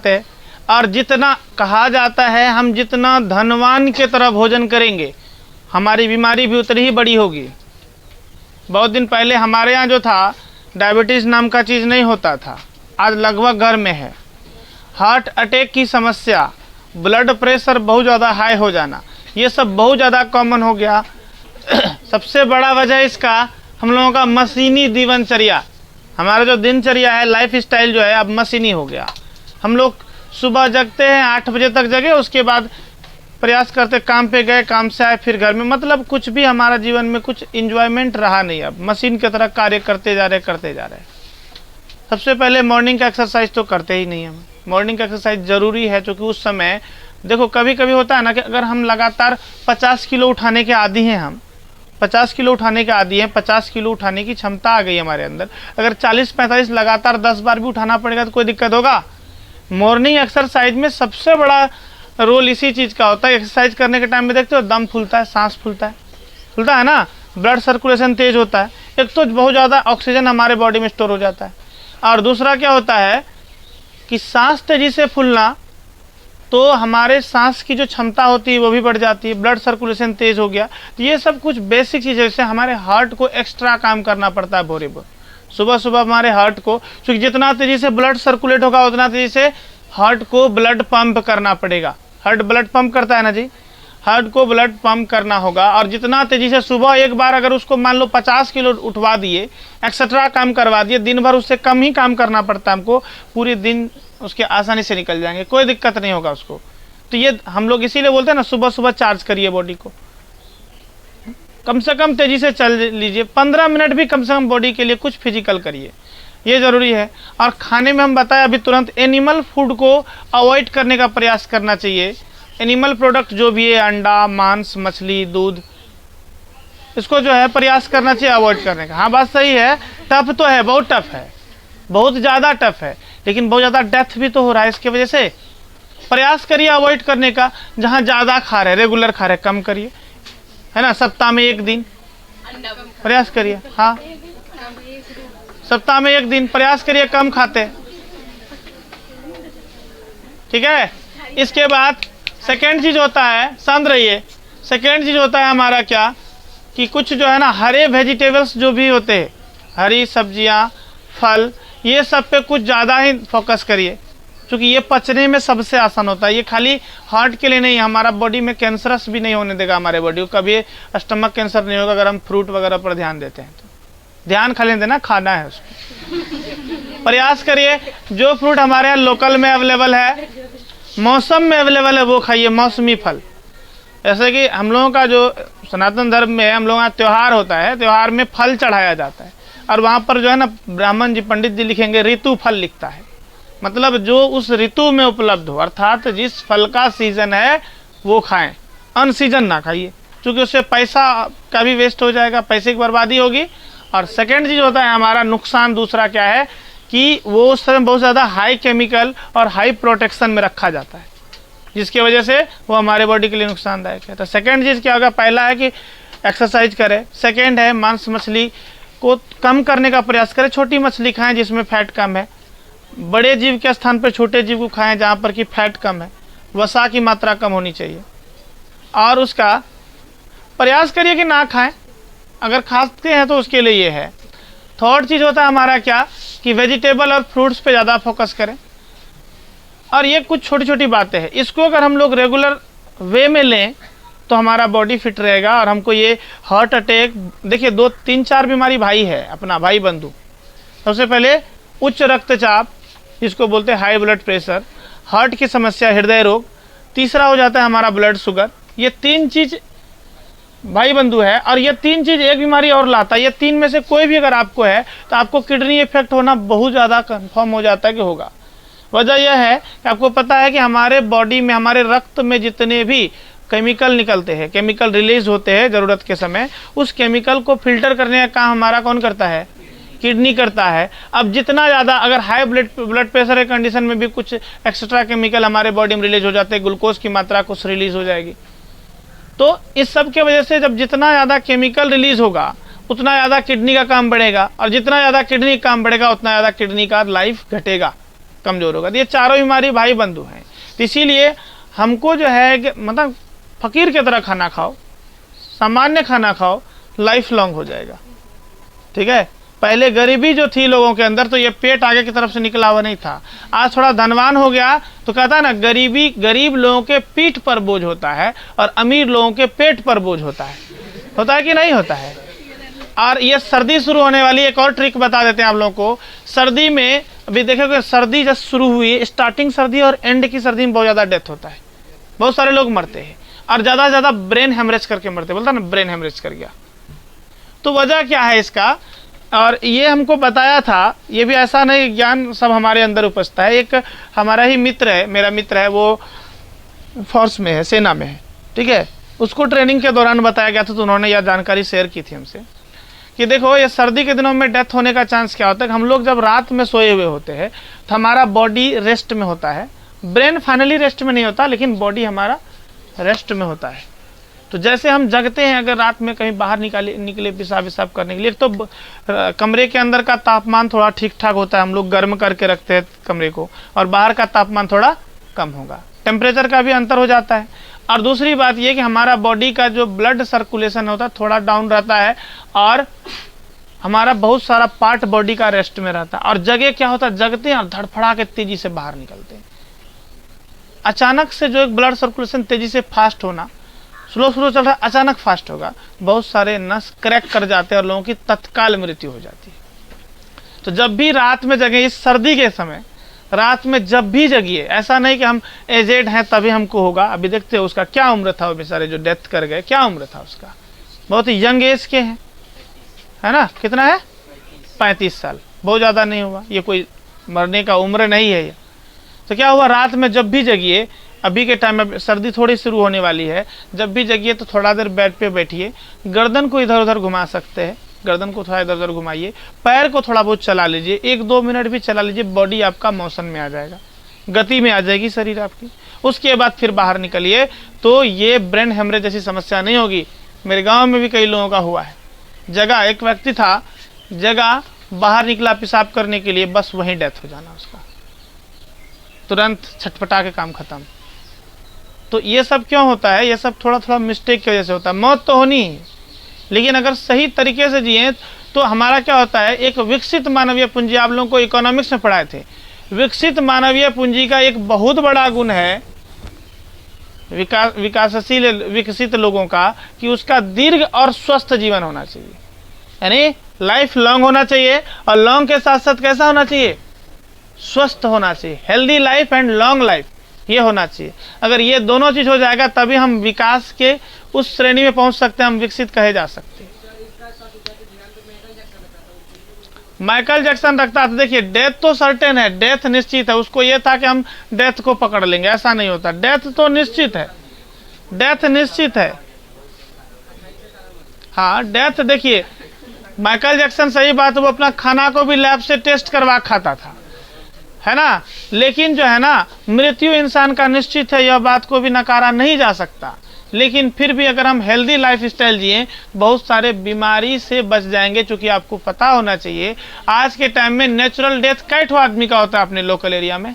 बात है। और जितना कहा जाता है हम जितना धनवान की तरह भोजन करेंगे हमारी बीमारी भी उतनी ही बड़ी होगी। बहुत दिन पहले हमारे यहाँ जो था डायबिटीज़ नाम का चीज़ नहीं होता था, आज लगभग घर में है। हार्ट अटैक की समस्या, ब्लड प्रेशर बहुत ज़्यादा हाई हो जाना, ये सब बहुत ज़्यादा कॉमन हो गया। सबसे बड़ा वजह इसका हम लोगों का मशीनी दिनचर्या, हमारा जो दिनचर्या है, लाइफ स्टाइल जो है अब मशीनी हो गया। हम लोग सुबह जगते हैं 8 बजे तक जगे, उसके बाद प्रयास करते काम पे गए, काम से आए फिर घर में, मतलब कुछ भी हमारा जीवन में कुछ इंजॉयमेंट रहा नहीं। अब मशीन की तरह कार्य करते जा रहे। सबसे पहले मॉर्निंग का एक्सरसाइज तो करते ही नहीं हम। मॉर्निंग का एक्सरसाइज ज़रूरी है, क्योंकि उस समय देखो कभी कभी होता है ना कि अगर हम लगातार 50 किलो उठाने के आदी हैं, हम 50 किलो उठाने के आदी हैं, 50 किलो उठाने की क्षमता आ गई हमारे अंदर, अगर 40-45 लगातार 10 बार भी उठाना पड़ेगा तो कोई दिक्कत होगा? मॉर्निंग एक्सरसाइज में सबसे बड़ा रोल इसी चीज़ का होता है। एक्सरसाइज करने के टाइम में देखते हो दम फूलता है, सांस फूलता है ना, ब्लड सर्कुलेशन तेज होता है। एक तो बहुत ज़्यादा ऑक्सीजन हमारे बॉडी में स्टोर हो जाता है, और दूसरा क्या होता है कि सांस तेजी से फूलना तो हमारे सांस की जो क्षमता होती है वो भी बढ़ जाती है, ब्लड सर्कुलेशन तेज हो गया। तो ये सब कुछ बेसिक चीज़ है, जैसे हमारे हार्ट को एक्स्ट्रा काम करना पड़ता है भोरे भोर सुबह सुबह हमारे हार्ट को, क्योंकि जितना तेजी से ब्लड सर्कुलेट होगा उतना तेजी से हार्ट को ब्लड पंप करना पड़ेगा। हार्ट ब्लड पंप करता है ना जी, हार्ट को ब्लड पंप करना होगा। और जितना तेजी से सुबह एक बार अगर उसको मान लो 50 किलो उठवा दिए, एक्स्ट्रा काम करवा दिए, दिन भर उससे कम ही काम करना पड़ता है हमको, पूरे दिन उसके आसानी से निकल जाएंगे, कोई दिक्कत नहीं होगा उसको। तो ये हम लोग इसीलिए बोलते हैं ना, सुबह सुबह चार्ज करिए बॉडी को, कम से कम तेजी से चल लीजिए, 15 मिनट भी कम से कम बॉडी के लिए कुछ फिजिकल करिए, ये ज़रूरी है। और खाने में हम बताया अभी तुरंत, एनिमल फूड को अवॉइड करने का प्रयास करना चाहिए। एनिमल प्रोडक्ट जो भी है, अंडा, मांस, मछली, दूध, इसको जो है प्रयास करना चाहिए अवॉइड करने का। हाँ बात सही है, टफ तो है, बहुत टफ है, बहुत ज़्यादा टफ है, लेकिन बहुत ज़्यादा डेथ भी तो हो रहा है इसकी वजह से। प्रयास करिए अवॉइड करने का, जहाँ ज़्यादा खा रहे, रेगुलर खा रहे, कम करिए, है ना। सप्ताह में 1 दिन प्रयास करिए, हाँ सप्ताह में 1 दिन प्रयास करिए, कम खाते, ठीक है। इसके बाद सेकेंड चीज़ होता है, शांत रहिए, सेकेंड चीज़ होता है हमारा क्या कि कुछ जो है ना हरे वेजिटेबल्स जो भी होते हैं, हरी सब्जियां, फल, ये सब पे कुछ ज़्यादा ही फोकस करिए, क्योंकि ये पचने में सबसे आसान होता है। ये खाली हार्ट के लिए नहीं, हमारा बॉडी में कैंसरस भी नहीं होने देगा, हमारे बॉडी को कभी स्टमक कैंसर नहीं होगा अगर हम फ्रूट वगैरह पर ध्यान देते हैं। तो ध्यान खाली देना, खाना है उसको। प्रयास करिए जो फ्रूट हमारे यहाँ लोकल में अवेलेबल है, मौसम में अवेलेबल है, वो खाइए, मौसमी फल। जैसे कि हम लोगों का जो सनातन धर्म में है, हम लोगों का त्यौहार होता है, त्यौहार में फल चढ़ाया जाता है, और वहाँ पर जो है ना ब्राह्मण जी, पंडित जी लिखेंगे ऋतु फल लिखता है, मतलब जो उस ऋतु में उपलब्ध हो, अर्थात जिस फल का सीजन है वो खाएं, अन सीजन ना खाइए, क्योंकि उससे पैसा का भी वेस्ट हो जाएगा, पैसे की बर्बादी होगी। और सेकेंड चीज़ होता है हमारा नुकसान, दूसरा क्या है कि वो उस समय बहुत ज़्यादा हाई केमिकल और हाई प्रोटेक्शन में रखा जाता है, जिसकी वजह से वो हमारे बॉडी के लिए नुकसानदायक है। तो सेकेंड चीज़ क्या होगा, पहला है कि एक्सरसाइज करें, सेकेंड है मांस मछली को कम करने का प्रयास करें, छोटी मछली खाएं जिसमें फैट कम है, बड़े जीव के स्थान पर छोटे जीव को खाएं जहाँ पर कि फैट कम है, वसा की मात्रा कम होनी चाहिए, और उसका प्रयास करिए कि ना खाएं, अगर खाते हैं तो उसके लिए ये है। थर्ड चीज़ होता है हमारा क्या कि वेजिटेबल और फ्रूट्स पे ज़्यादा फोकस करें। और ये कुछ छोटी छोटी बातें हैं, इसको अगर हम लोग रेगुलर वे में लें तो हमारा बॉडी फिट रहेगा। और हमको ये हार्ट अटैक, देखिए 2-3-4 बीमारी भाई है, अपना भाई बंधु। सबसे पहले उच्च रक्तचाप, जिसको बोलते हैं हाई ब्लड प्रेशर, हार्ट की समस्या, हृदय रोग, तीसरा हो जाता है हमारा ब्लड शुगर। ये 3 चीज़ भाई बंधु है, और ये 3 चीज़ एक बीमारी और लाता है। ये 3 में से कोई भी अगर आपको है तो आपको किडनी इफेक्ट होना बहुत ज़्यादा कंफर्म हो जाता है कि होगा। वजह यह है कि आपको पता है कि हमारे बॉडी में, हमारे रक्त में जितने भी केमिकल निकलते हैं, केमिकल रिलीज होते हैं ज़रूरत के समय, उस केमिकल को फिल्टर करने का काम हमारा कौन करता है? किडनी करता है। अब जितना ज़्यादा अगर हाई ब्लड प्रेशर के कंडीशन में भी कुछ एक्स्ट्रा केमिकल हमारे बॉडी में रिलीज हो जाते हैं, ग्लूकोज की मात्रा कुछ रिलीज हो जाएगी। तो इस सब के वजह से जब जितना ज़्यादा केमिकल रिलीज होगा उतना ज़्यादा किडनी का काम बढ़ेगा, और जितना ज़्यादा किडनी काम बढ़ेगा उतना ज़्यादा किडनी का लाइफ घटेगा। कमज़ोर होगा। तो ये चारों बीमारी भाई बंधु हैं। तो इसीलिए हमको जो है कि मतलब फ़कीर की तरह खाना खाओ, सामान्य खाना खाओ, लाइफ लॉन्ग हो जाएगा। ठीक है, पहले गरीबी जो थी लोगों के अंदर तो ये पेट आगे की तरफ से निकला हुआ नहीं था। आज थोड़ा धनवान हो गया तो कहता है ना, गरीब लोगों के पीठ पर बोझ होता है और अमीर लोगों के पेट पर बोझ होता है कि नहीं होता है। और ये सर्दी शुरू होने वाली एक और ट्रिक बता देते हैं आप लोगों को। सर्दी में अभी देखोगे, सर्दी जब शुरू हुई, स्टार्टिंग सर्दी और एंड की सर्दी में बहुत ज़्यादा डेथ होता है, बहुत सारे लोग मरते हैं और ज़्यादा से ज़्यादा ब्रेन हेमरेज करके मरते हैं। बोलता ना ब्रेन हेमरेज कर गया। तो वजह क्या है इसका, और ये हमको बताया था, ये भी ऐसा नहीं ज्ञान सब हमारे अंदर उपस्थित है। एक हमारा ही मित्र है, मेरा मित्र है, वो फोर्स में है, सेना में है। ठीक है, उसको ट्रेनिंग के दौरान बताया गया था तो उन्होंने यह जानकारी शेयर की थी हमसे कि देखो ये सर्दी के दिनों में डेथ होने का चांस क्या होता है। हम लोग जब रात में सोए हुए होते हैं तो हमारा बॉडी रेस्ट में होता है, ब्रेन फाइनली रेस्ट में नहीं होता लेकिन बॉडी हमारा रेस्ट में होता है। तो जैसे हम जगते हैं, अगर रात में कहीं बाहर निकले पेशाब विशाब करने के लिए, तो कमरे के अंदर का तापमान थोड़ा ठीक ठाक होता है, हम लोग गर्म करके रखते हैं कमरे को, और बाहर का तापमान थोड़ा कम होगा, टेम्परेचर का भी अंतर हो जाता है। और दूसरी बात ये कि हमारा बॉडी का जो ब्लड सर्कुलेशन होता है थोड़ा डाउन रहता है और हमारा बहुत सारा पार्ट बॉडी का रेस्ट में रहता है। और जगह क्या होता है, जगते हैं और धड़फड़ा के तेजी से बाहर निकलते हैं। अचानक से जो एक ब्लड सर्कुलेशन तेजी से फास्ट होना, स्लो चल रहा है, अचानक फास्ट होगा, बहुत सारे नस क्रैक कर जाते हैं और लोगों की तत्काल मृत्यु हो जाती है। तो जब भी रात में जगें, इस सर्दी के समय रात में जब भी जगिए, ऐसा नहीं कि हम एजेड हैं तभी हमको होगा। अभी देखते हो उसका क्या उम्र था, वो बेचारे जो डेथ कर गए, क्या उम्र था उसका, बहुत ही यंग एज के हैं, है ना। कितना है, 35 साल, बहुत ज़्यादा नहीं हुआ, ये कोई मरने का उम्र नहीं है ये। तो क्या हुआ, रात में जब भी जगिए, अभी के टाइम में सर्दी थोड़ी शुरू होने वाली है, जब भी जगिए तो थोड़ा देर बेड पे बैठिए, गर्दन को इधर उधर घुमा सकते हैं, गर्दन को थोड़ा इधर उधर घुमाइए, पैर को थोड़ा बहुत चला लीजिए, 1-2 मिनट भी चला लीजिए, बॉडी आपका मोशन में आ जाएगा, गति में आ जाएगी शरीर आपकी। उसके बाद फिर बाहर निकलिए तो ये ब्रेन हेमरेज जैसी समस्या नहीं होगी। मेरे गाँव में भी कई लोगों का हुआ है। जगह एक व्यक्ति था, जगह बाहर निकला पेशाब करने के लिए, बस वहीं डेथ हो जाना उसका, तुरंत छटपटा के काम खत्म। तो ये सब क्यों होता है, ये सब थोड़ा थोड़ा मिस्टेक की वजह से होता है। मौत तो होनी है लेकिन अगर सही तरीके से जिए तो हमारा क्या होता है, एक विकसित मानवीय पूंजी, आप लोगों को इकोनॉमिक्स में पढ़ाए थे, विकसित मानवीय पूंजी का एक बहुत बड़ा गुण है विकासशील विकसित लोगों का, कि उसका दीर्घ और स्वस्थ जीवन होना चाहिए, यानी लाइफ लॉन्ग होना चाहिए। और लॉन्ग के साथ साथ कैसा होना चाहिए, स्वस्थ होना चाहिए, healthy life and long life, ये होना चाहिए। अगर ये दोनों चीज हो जाएगा तभी हम विकास के उस श्रेणी में पहुंच सकते हैं, हम विकसित कहे जा सकते हैं। माइकल जैक्सन रखता था, देखिए डेथ तो सर्टेन है, डेथ निश्चित है, उसको ये था कि हम डेथ को पकड़ लेंगे, ऐसा नहीं होता, डेथ तो निश्चित है, डेथ निश्चित है। हाँ डेथ, देखिए माइकल जैक्सन, सही बात है, वो अपना खाना को भी लैब से टेस्ट करवा खाता था, है ना, लेकिन जो है ना, मृत्यु इंसान का निश्चित है, यह बात को भी नकारा नहीं जा सकता। लेकिन फिर भी अगर हम हेल्दी लाइफ स्टाइल जिए, बहुत सारे बीमारी से बच जाएंगे। चूंकि आपको पता होना चाहिए आज के टाइम में नेचुरल डेथ कई ठो आदमी का होता है अपने लोकल एरिया में।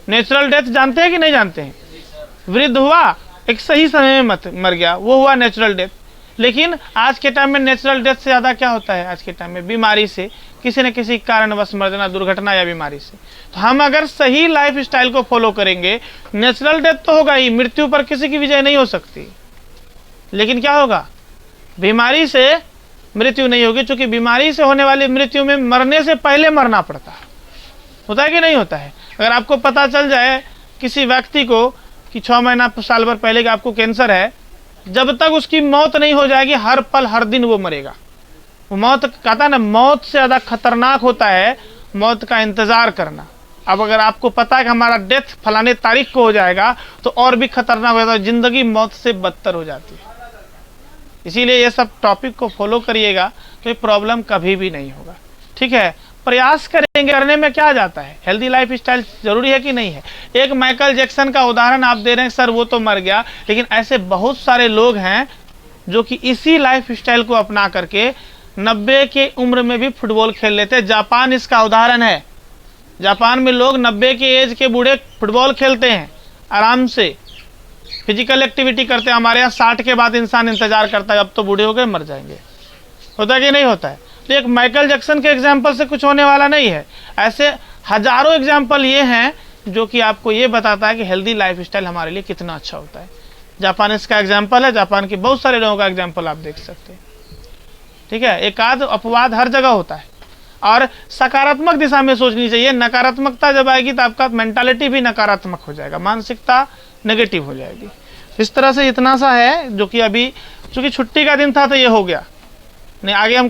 नेचुरल डेथ जानते हैं कि नहीं जानते हैं, वृद्ध हुआ, एक सही समय में मर गया, वो हुआ नेचुरल डेथ। लेकिन आज के टाइम में नेचुरल डेथ से ज़्यादा क्या होता है, आज के टाइम में बीमारी से, किसी न किसी कारणवश मर जाना, दुर्घटना या बीमारी से। तो हम अगर सही लाइफ स्टाइल को फॉलो करेंगे, नेचुरल डेथ तो होगा ही, मृत्यु पर किसी की विजय नहीं हो सकती, लेकिन क्या होगा, बीमारी से मृत्यु नहीं होगी। क्योंकि बीमारी से होने वाली मृत्यु में मरने से पहले मरना पड़ता है, होता है कि नहीं होता है। अगर आपको पता चल जाए किसी व्यक्ति को कि 6 महीना साल भर पहले का आपको कैंसर है, जब तक उसकी मौत नहीं हो जाएगी, हर पल हर दिन वो मरेगा। वो मौत कहता है ना, मौत से ज़्यादा खतरनाक होता है मौत का इंतज़ार करना। अब अगर आपको पता है कि हमारा डेथ फलाने तारीख को हो जाएगा, तो और भी खतरनाक हो जाता है, ज़िंदगी मौत से बदतर हो जाती है। इसीलिए ये सब टॉपिक को फॉलो करिएगा तो ये प्रॉब्लम कभी भी नहीं होगा। ठीक है, प्रयास करेंगे, करने में क्या जाता है, हेल्दी लाइफ स्टाइल जरूरी है कि नहीं है। एक माइकल जैक्सन का उदाहरण आप दे रहे हैं, सर वो तो मर गया, लेकिन ऐसे बहुत सारे लोग हैं जो कि इसी लाइफ स्टाइल को अपना करके 90 के उम्र में भी फुटबॉल खेल लेते हैं। जापान इसका उदाहरण है। जापान में लोग 90 की एज के बूढ़े फुटबॉल खेलते हैं आराम से, फिजिकल एक्टिविटी करते हैं। हमारे यहाँ 60 के बाद इंसान इंतजार करता है, अब तो बूढ़े हो गए मर जाएंगे। होता है कि नहीं होता है? तो एक माइकल जैक्सन के एग्जाम्पल से कुछ होने वाला नहीं है। ऐसे हजारों एग्जाम्पल ये हैं जो कि आपको ये बताता है कि हेल्दी लाइफस्टाइल हमारे लिए कितना अच्छा होता है। जापान इसका एग्जाम्पल है, जापान के बहुत सारे लोगों का एग्जाम्पल आप देख सकते हैं। ठीक है, एक आध अपवाद हर जगह होता है और सकारात्मक दिशा में सोचनी चाहिए। नकारात्मकता जब आएगी तो आपका मेंटालिटी भी नकारात्मक हो जाएगा, मानसिकता नेगेटिव हो जाएगी। इस तरह से इतना सा है जो कि अभी चूंकि छुट्टी का दिन था तो ये हो गया, नहीं आगे हम